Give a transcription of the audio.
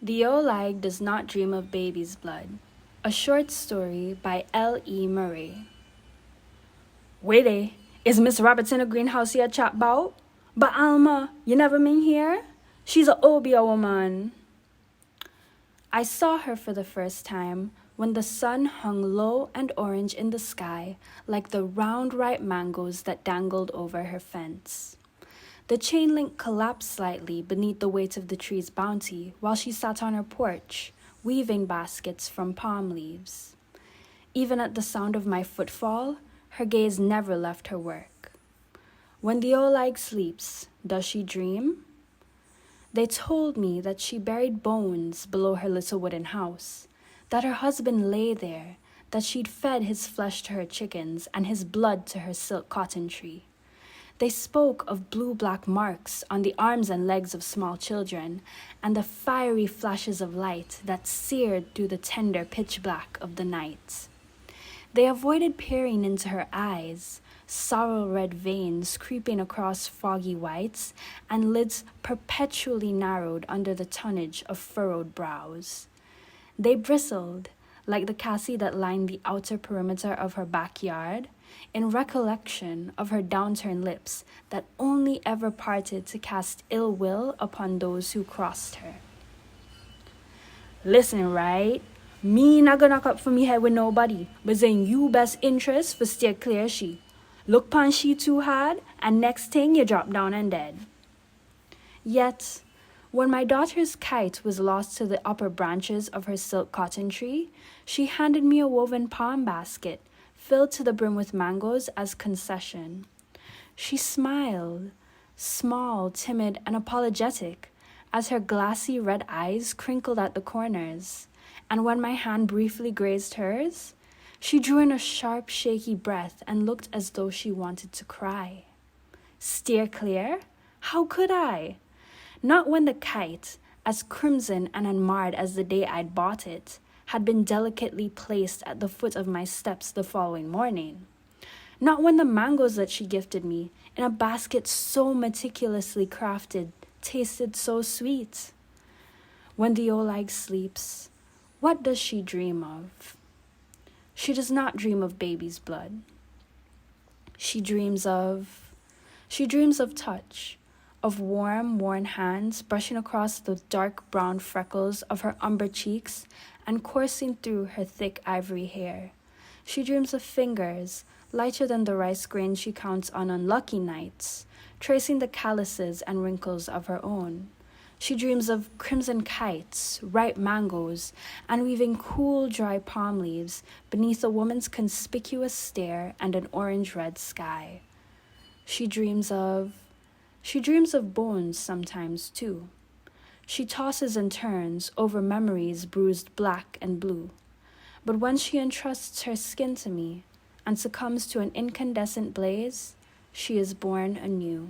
The Ol Higue does not dream of baby's blood. A short story by L.E. Murray. Wait, is Miss Roberts in the greenhouse here chat bout? But Alma, you never been here? She's a Obia woman. I saw her for the first time when the sun hung low and orange in the sky like the round ripe mangoes that dangled over her fence. The chain link collapsed slightly beneath the weight of the tree's bounty while she sat on her porch, weaving baskets from palm leaves. Even at the sound of my footfall, her gaze never left her work. When the Ol Higue sleeps, does she dream? They told me that she buried bones below her little wooden house, that her husband lay there, that she'd fed his flesh to her chickens and his blood to her silk cotton tree. They spoke of blue-black marks on the arms and legs of small children, and the fiery flashes of light that seared through the tender pitch black of the night. They avoided peering into her eyes, sorrel-red veins creeping across foggy whites, and lids perpetually narrowed under the tonnage of furrowed brows. They bristled, like the cassie that lined the outer perimeter of her backyard, in recollection of her downturned lips that only ever parted to cast ill will upon those who crossed her. Listen, right? Me not gonna knock up for me head with nobody, but then you best interest for steer clear she. Look pon she too hard, and next thing you drop down and dead. Yet, when my daughter's kite was lost to the upper branches of her silk cotton tree, she handed me a woven palm basket filled to the brim with mangoes as concession. She smiled, small, timid, and apologetic, as her glassy red eyes crinkled at the corners, and when my hand briefly grazed hers, she drew in a sharp, shaky breath and looked as though she wanted to cry. Steer clear? How could I? Not when the kite, as crimson and unmarred as the day I'd bought it, had been delicately placed at the foot of my steps the following morning. Not when the mangoes that she gifted me, in a basket so meticulously crafted, tasted so sweet. When the Ol Higue sleeps, what does she dream of? She does not dream of baby's blood. She dreams of touch, of warm, worn hands brushing across the dark brown freckles of her umber cheeks and coursing through her thick ivory hair. She dreams of fingers, lighter than the rice grains she counts on unlucky nights, tracing the calluses and wrinkles of her own. She dreams of crimson kites, ripe mangoes, and weaving cool, dry palm leaves beneath a woman's conspicuous stare and an orange-red sky. She dreams of bones sometimes, too. She tosses and turns over memories bruised black and blue. But when she entrusts her skin to me and succumbs to an incandescent blaze, she is born anew.